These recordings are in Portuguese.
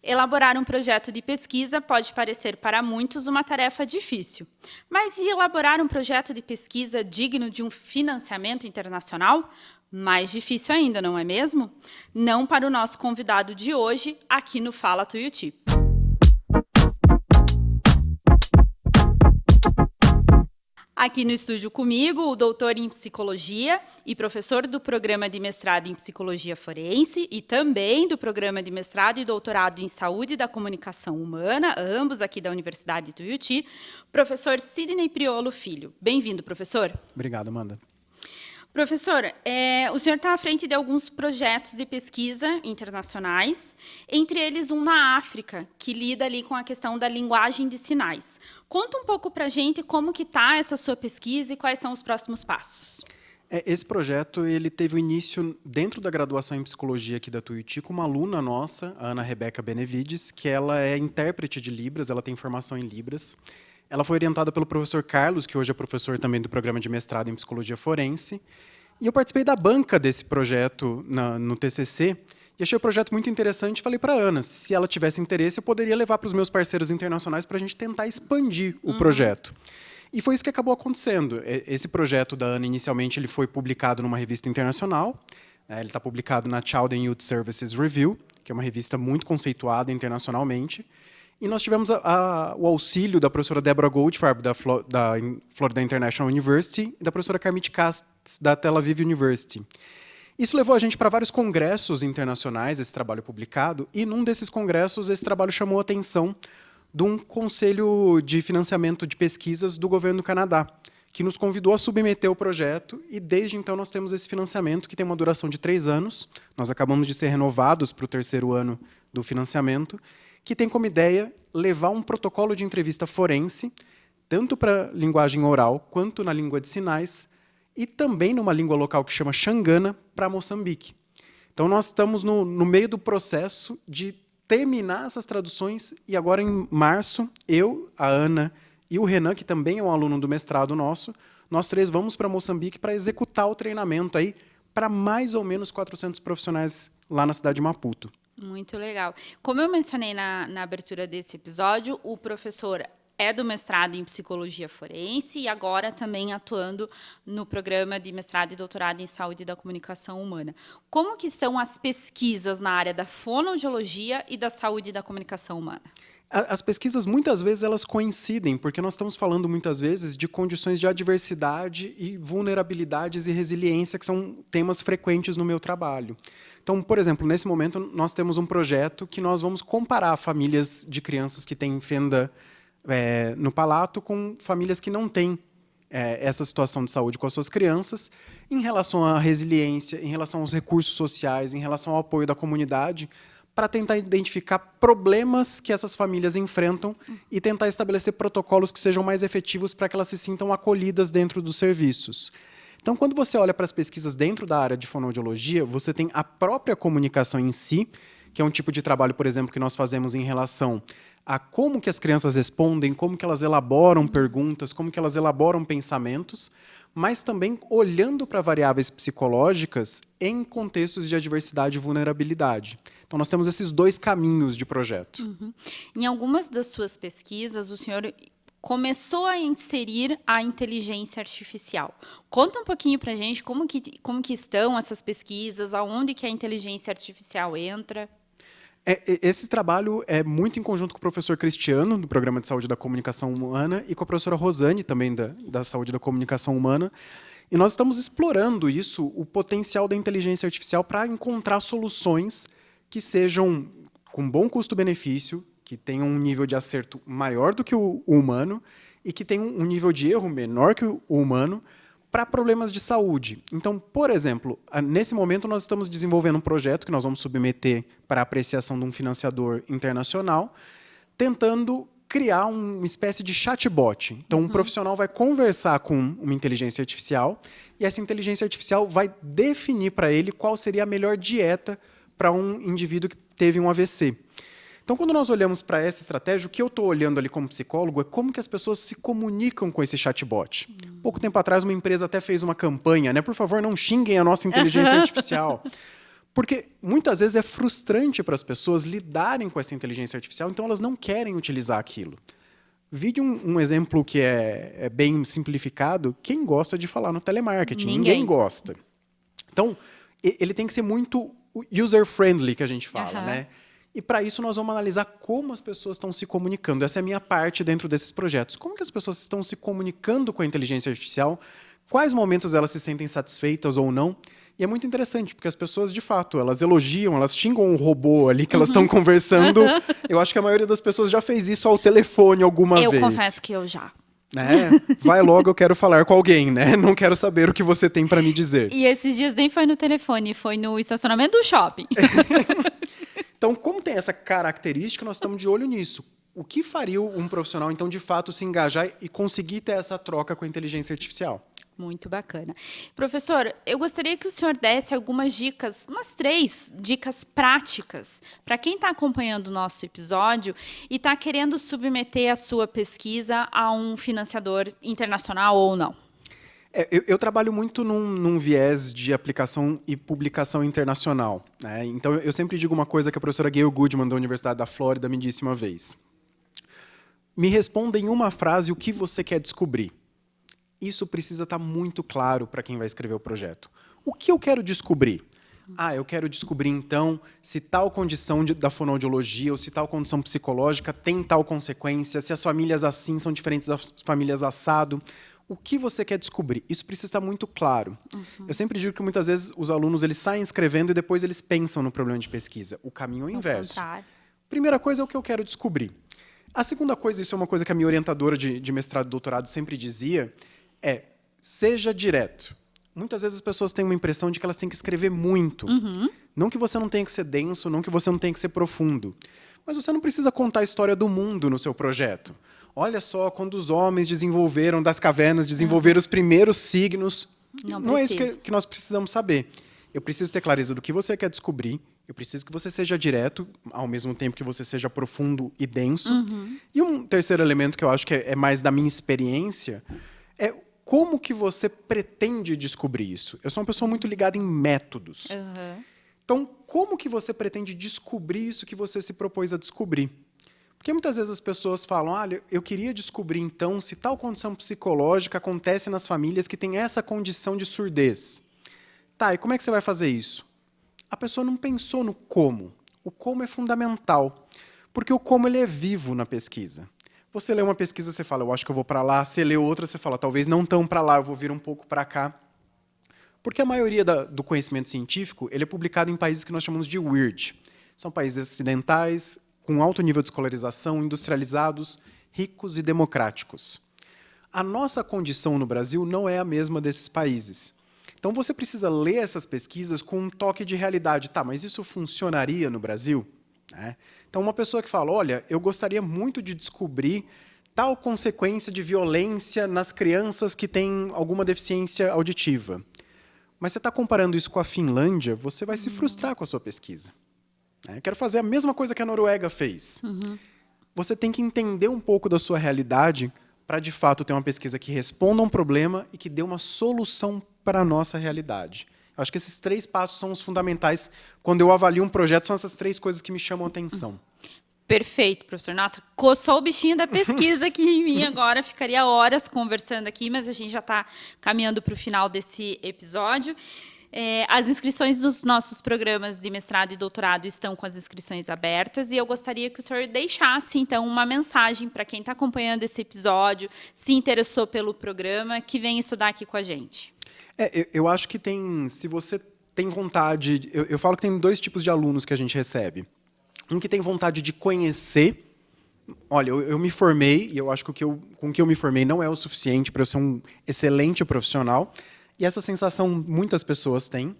Elaborar um projeto de pesquisa pode parecer para muitos uma tarefa difícil. Mas e elaborar um projeto de pesquisa digno de um financiamento internacional? Mais difícil ainda, não é mesmo? Não para o nosso convidado de hoje, aqui no Fala Tuiuti. Aqui no estúdio comigo, o doutor em psicologia e professor do programa de mestrado em psicologia forense e também do programa de mestrado e doutorado em saúde da comunicação humana, ambos aqui da Universidade de Tuiuti, professor Sidney Priolo Filho. Bem-vindo, professor. Obrigado, Amanda. Professor, o senhor está à frente de alguns projetos de pesquisa internacionais, entre eles um na África, que lida ali com a questão da linguagem de sinais. Conta um pouco para a gente como que está essa sua pesquisa e quais são os próximos passos. Esse projeto ele teve o início dentro da graduação em psicologia aqui da Tuiuti com uma aluna nossa, a Ana Rebeca Benevides, que ela é intérprete de Libras, ela tem formação em Libras. Ela foi orientada pelo professor Carlos, que hoje é professor também do programa de mestrado em psicologia forense. E eu participei da banca desse projeto no TCC e achei o projeto muito interessante e falei para a Ana, se ela tivesse interesse, eu poderia levar para os meus parceiros internacionais para a gente tentar expandir o projeto. E foi isso que acabou acontecendo. Esse projeto da Ana, inicialmente, ele foi publicado numa revista internacional. Ele está publicado na Children Youth Services Review, que é uma revista muito conceituada internacionalmente. E nós tivemos o auxílio da professora Deborah Goldfarb, da Florida International University, e da professora Carmit Katz, da Tel Aviv University. Isso levou a gente para vários congressos internacionais, esse trabalho publicado, e num desses congressos, esse trabalho chamou a atenção de um conselho de financiamento de pesquisas do governo do Canadá, que nos convidou a submeter o projeto, e desde então nós temos esse financiamento, que tem uma duração de 3 anos. Nós acabamos de ser renovados para o 3º ano do financiamento, que tem como ideia levar um protocolo de entrevista forense, tanto para linguagem oral quanto na língua de sinais, e também numa língua local que chama Xangana, para Moçambique. Então, nós estamos no meio do processo de terminar essas traduções, e agora, em março, eu, a Ana e o Renan, que também é um aluno do mestrado nosso, nós 3 vamos para Moçambique para executar o treinamento aí para mais ou menos 400 profissionais lá na cidade de Maputo. Muito legal. Como eu mencionei na abertura desse episódio, o professor é do mestrado em psicologia forense e agora também atuando no programa de mestrado e doutorado em saúde da comunicação humana. Como que são as pesquisas na área da fonoaudiologia e da saúde da comunicação humana? As pesquisas, muitas vezes, elas coincidem, porque nós estamos falando, muitas vezes, de condições de adversidade e vulnerabilidades e resiliência, que são temas frequentes no meu trabalho. Então, por exemplo, nesse momento, nós temos um projeto que nós vamos comparar famílias de crianças que têm fenda no palato com famílias que não têm essa situação de saúde com as suas crianças, em relação à resiliência, em relação aos recursos sociais, em relação ao apoio da comunidade, para tentar identificar problemas que essas famílias enfrentam e tentar estabelecer protocolos que sejam mais efetivos para que elas se sintam acolhidas dentro dos serviços. Então, quando você olha para as pesquisas dentro da área de fonoaudiologia, você tem a própria comunicação em si, que é um tipo de trabalho, por exemplo, que nós fazemos em relação a como que as crianças respondem, como que elas elaboram perguntas, como que elas elaboram pensamentos, mas também olhando para variáveis psicológicas em contextos de adversidade e vulnerabilidade. Então, nós temos esses 2 caminhos de projeto. Em algumas das suas pesquisas, o senhor começou a inserir a inteligência artificial. Conta um pouquinho para a gente como que estão essas pesquisas, aonde que a inteligência artificial entra. Esse trabalho é muito em conjunto com o professor Cristiano, do Programa de Saúde da Comunicação Humana, e com a professora Rosane, também da Saúde da Comunicação Humana. E nós estamos explorando isso, o potencial da inteligência artificial, para encontrar soluções que sejam com bom custo-benefício, que tenham um nível de acerto maior do que o humano e que tenham um nível de erro menor que o humano para problemas de saúde. Então, por exemplo, nesse momento nós estamos desenvolvendo um projeto que nós vamos submeter para apreciação de um financiador internacional, tentando criar uma espécie de chatbot. Então, um profissional vai conversar com uma inteligência artificial e essa inteligência artificial vai definir para ele qual seria a melhor dieta para um indivíduo que teve um AVC. Então, quando nós olhamos para essa estratégia, o que eu estou olhando ali como psicólogo é como que as pessoas se comunicam com esse chatbot. Pouco tempo atrás, uma empresa até fez uma campanha, né? Por favor, não xinguem a nossa inteligência artificial. Porque muitas vezes é frustrante para as pessoas lidarem com essa inteligência artificial, então elas não querem utilizar aquilo. Vide um exemplo que é bem simplificado. Quem gosta de falar no telemarketing? Ninguém gosta. Então, ele tem que ser muito user-friendly, que a gente fala, né? E para isso nós vamos analisar como as pessoas estão se comunicando. Essa é a minha parte dentro desses projetos. Como que as pessoas estão se comunicando com a inteligência artificial? Quais momentos elas se sentem satisfeitas ou não? E é muito interessante, porque as pessoas, de fato, elas elogiam, elas xingam o robô ali que elas estão conversando. Eu acho que a maioria das pessoas já fez isso ao telefone alguma vez. Eu confesso que eu já. Vai logo, eu quero falar com alguém, né? Não quero saber o que você tem para me dizer. E esses dias nem foi no telefone, foi no estacionamento do shopping. Então, como tem essa característica, nós estamos de olho nisso. O que faria um profissional, então, de fato, se engajar e conseguir ter essa troca com a inteligência artificial? Muito bacana. Professor, eu gostaria que o senhor desse algumas dicas, umas 3 dicas práticas, para quem está acompanhando o nosso episódio e está querendo submeter a sua pesquisa a um financiador internacional ou não. Eu trabalho muito num viés de aplicação e publicação internacional, né? Então, eu sempre digo uma coisa que a professora Gayle Goodman, da Universidade da Flórida, me disse uma vez. Me responda em uma frase o que você quer descobrir. Isso precisa estar muito claro para quem vai escrever o projeto. O que eu quero descobrir? Eu quero descobrir, então, se tal condição da fonoaudiologia ou se tal condição psicológica tem tal consequência, se as famílias assim são diferentes das famílias assado. O que você quer descobrir? Isso precisa estar muito claro. Eu sempre digo que muitas vezes os alunos eles saem escrevendo e depois eles pensam no problema de pesquisa. O caminho é o inverso. Primeira coisa é o que eu quero descobrir. A segunda coisa, isso é uma coisa que a minha orientadora de mestrado e doutorado sempre dizia, seja direto. Muitas vezes as pessoas têm uma impressão de que elas têm que escrever muito. Não que você não tenha que ser denso, não que você não tenha que ser profundo. Mas você não precisa contar a história do mundo no seu projeto. Olha só, quando os homens desenvolveram das cavernas, desenvolveram os primeiros signos. Não é isso que nós precisamos saber. Eu preciso ter clareza do que você quer descobrir. Eu preciso que você seja direto, ao mesmo tempo que você seja profundo e denso. E um terceiro elemento que eu acho que é mais da minha experiência é como que você pretende descobrir isso? Eu sou uma pessoa muito ligada em métodos. Então, como que você pretende descobrir isso que você se propôs a descobrir? Porque muitas vezes as pessoas falam, olha, eu queria descobrir, então, se tal condição psicológica acontece nas famílias que têm essa condição de surdez. Tá, e como é que você vai fazer isso? A pessoa não pensou no como. O como é fundamental, porque o como ele é vivo na pesquisa. Você lê uma pesquisa, você fala, eu acho que eu vou para lá. Você lê outra, você fala, talvez não tão para lá, eu vou vir um pouco para cá. Porque a maioria do conhecimento científico ele é publicado em países que nós chamamos de WIRD. São países ocidentais, com alto nível de escolarização, industrializados, ricos e democráticos. A nossa condição no Brasil não é a mesma desses países. Então, você precisa ler essas pesquisas com um toque de realidade. Tá, mas isso funcionaria no Brasil? Então, uma pessoa que fala, olha, eu gostaria muito de descobrir tal consequência de violência nas crianças que têm alguma deficiência auditiva. Mas você está comparando isso com a Finlândia, você vai se frustrar com a sua pesquisa. Eu quero fazer a mesma coisa que a Noruega fez. Você tem que entender um pouco da sua realidade para, de fato, ter uma pesquisa que responda a um problema e que dê uma solução para a nossa realidade. Eu acho que esses 3 passos são os fundamentais. Quando eu avalio um projeto, são essas 3 coisas que me chamam a atenção. Perfeito, professor. Nossa, coçou o bichinho da pesquisa aqui em mim agora. Ficaria horas conversando aqui, mas a gente já está caminhando para o final desse episódio. As inscrições dos nossos programas de mestrado e doutorado estão com as inscrições abertas e eu gostaria que o senhor deixasse, então, uma mensagem para quem está acompanhando esse episódio, se interessou pelo programa, que vem estudar aqui com a gente. Eu acho que se você tem vontade... Eu falo que tem 2 tipos de alunos que a gente recebe. Um que tem vontade de conhecer. Olha, eu me formei, e eu acho que com o que eu me formei não é o suficiente para eu ser um excelente profissional. E essa sensação muitas pessoas têm.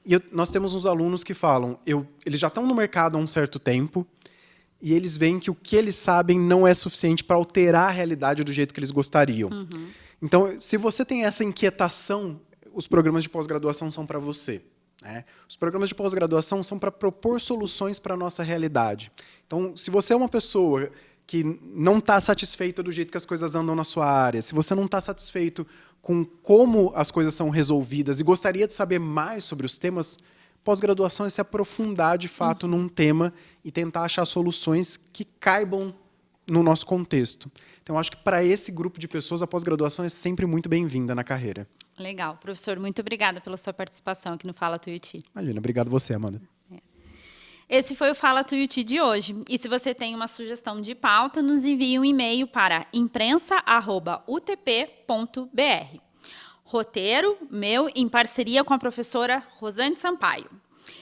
E nós temos uns alunos que falam, eles já estão no mercado há um certo tempo, e eles veem que o que eles sabem não é suficiente para alterar a realidade do jeito que eles gostariam. Então, se você tem essa inquietação, os programas de pós-graduação são para você. Os programas de pós-graduação são para propor soluções para a nossa realidade. Então, se você é uma pessoa que não está satisfeita do jeito que as coisas andam na sua área, se você não está satisfeito com como as coisas são resolvidas e gostaria de saber mais sobre os temas, Pós-graduação é se aprofundar, de fato, num tema e tentar achar soluções que caibam no nosso contexto. Então, acho que para esse grupo de pessoas, a pós-graduação é sempre muito bem-vinda na carreira. Legal. Professor, muito obrigada pela sua participação aqui no Fala Tuiuti. Imagina, obrigado você, Amanda. Esse foi o Fala Tuiuti de hoje. E se você tem uma sugestão de pauta, nos envie um e-mail para imprensa@utp.br. Roteiro, meu, em parceria com a professora Rosane Sampaio.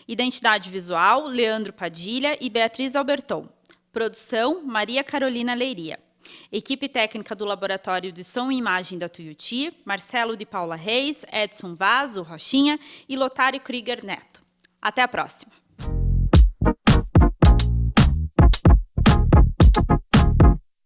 Identidade visual, Leandro Padilha e Beatriz Alberton. Produção, Maria Carolina Leiria. Equipe técnica do Laboratório de Som e Imagem da Tuiuti, Marcelo de Paula Reis, Edson Vaz, o Rochinha e Lotário Krieger Neto. Até a próxima!